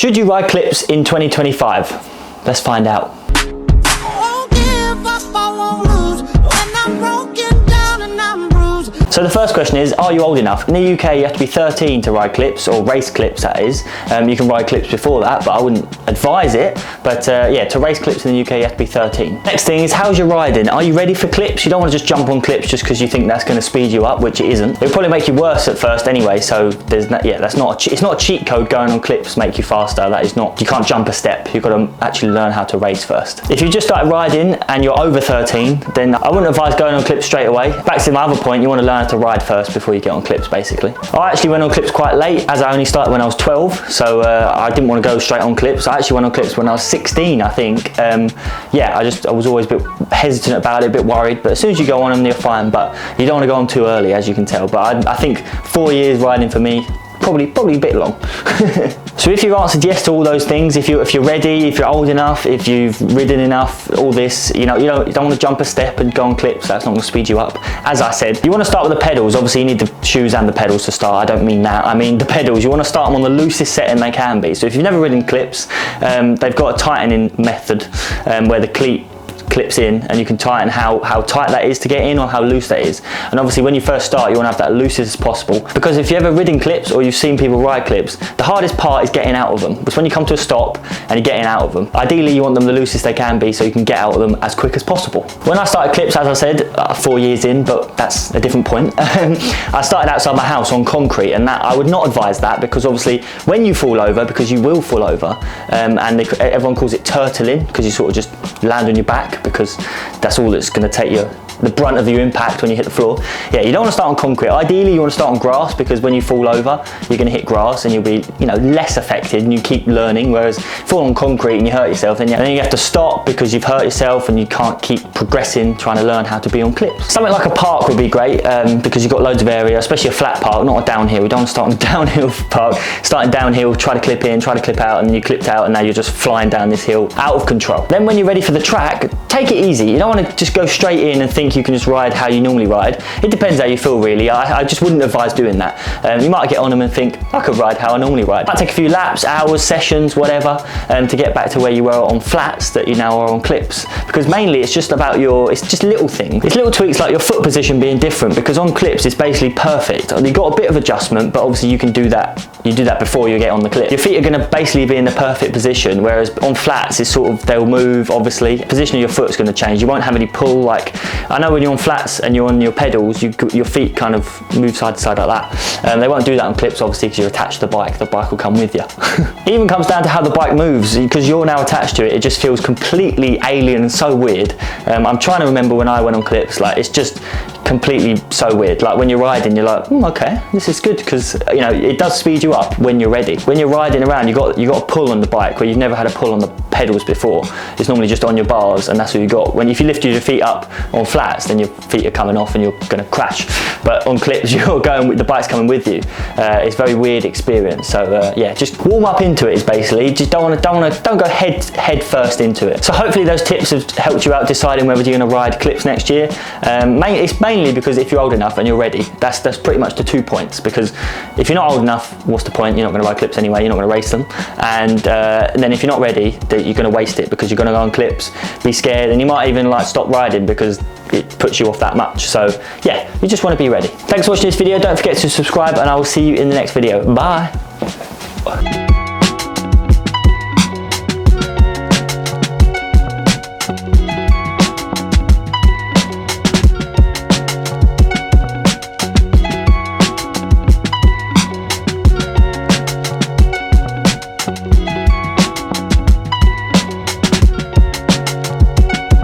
Should you ride clips in 2025? Let's find out. So the first question is, are you old enough? In the UK, you have to be 13 to ride clips, or race clips that is. You can ride clips before that, but I wouldn't advise it. But yeah, to race clips in the UK, you have to be 13. Next thing is, how's your riding? Are you ready for clips? You don't want to just jump on clips just because you think that's going to speed you up, which it isn't. It'll probably make you worse at first anyway, so there's no, yeah, it's not a cheat code going on clips make you faster. That is not, you can't jump a step. You've got to actually learn how to race first. If you just started riding and you're over 13, then I wouldn't advise going on clips straight away. Back to my other point, you want to learn how to ride first before you get on clips, basically. I actually went on clips quite late, as I only started when I was 12, so I didn't want to go straight on clips. I actually went on clips when I was 16, I think. Yeah, I was always a bit hesitant about it, a bit worried, but as soon as you go on them, you're fine, but you don't want to go on too early, as you can tell. But I think 4 years riding for me, probably a bit long. So if you've answered yes to all those things, if you're ready, if you're old enough, if you've ridden enough, all this, you don't want to jump a step and go on clips. That's not going to speed you up. As I said, you want to start with the pedals. Obviously, you need the shoes and the pedals to start. I don't mean that. I mean the pedals. You want to start them on the loosest setting they can be. So if you've never ridden clips, they've got a tightening method where the cleat clips in, and you can tighten how tight that is to get in or how loose that is. And obviously when you first start, you want to have that loosest as possible, because if you've ever ridden clips or you've seen people ride clips, the hardest part is getting out of them. It's when you come to a stop and you're getting out of them. Ideally you want them the loosest they can be so you can get out of them as quick as possible. When I started clips, as I said, 4 years in, but that's a different point. I started outside my house on concrete, and that I would not advise that, because obviously when you fall over, because you will fall over, and everyone calls it turtling, because you sort of just land on your back, because that's all that's going to take the brunt of your impact when you hit the floor. Yeah, you don't want to start on concrete. Ideally you want to start on grass, because when you fall over you're going to hit grass and you'll be less affected and you keep learning. Whereas fall on concrete and you hurt yourself, then you have to stop because you've hurt yourself and you can't keep progressing trying to learn how to be on clips. Something like a park would be great, because you've got loads of area, especially a flat park, not a downhill. We don't want to start on a downhill park. Starting downhill, try to clip in, try to clip out, and then you clipped out and now you're just flying down this hill out of control. Then when you're ready for the track, take it easy. You don't want to just go straight in and think you can just ride how you normally ride. It depends how you feel, really. I just wouldn't advise doing that. You might get on them and think, I could ride how I normally ride. Might take a few laps, hours, sessions, whatever, to get back to where you were on flats that you now are on clips. Because mainly it's just about it's just little things. It's little tweaks like your foot position being different, because on clips it's basically perfect. You've got a bit of adjustment, but obviously you can do that. You do that before you get on the clip. Your feet are going to basically be in the perfect position, whereas on flats it's sort of, they'll move, obviously. The position of your foot is going to change. You won't have any pull. Like, I know when you're on flats and you're on your pedals, your feet kind of move side to side like that. They won't do that on clips, obviously, because you're attached to the bike will come with you. It even comes down to how the bike moves, because you're now attached to it. It just feels completely alien and so weird. I'm trying to remember when I went on clips, like, it's just completely so weird. Like when you're riding, you're like, okay, this is good, because it does speed you up when you're ready. When you're riding around, you got a pull on the bike where you've never had a pull on the pedals before. It's normally just on your bars, and that's what you got. If you lift your feet up on flats, then your feet are coming off and you're going to crash. But on clips, you're going with the bike's coming with you. It's a very weird experience. So yeah, just warm up into it. Is basically, just don't go head first into it. So hopefully those tips have helped you out deciding whether you're going to ride clips next year. It's mainly because if you're old enough and you're ready, that's pretty much the 2 points. Because if you're not old enough, what's the point? You're not going to ride clips anyway. You're not going to race them. And then if you're not ready, you're going to waste it, because you're going to go on clips, be scared, and you might even stop riding because it puts you off that much. So yeah, you just want to be ready. Thanks for watching this video. Don't forget to subscribe, and I will see you in the next video. Bye.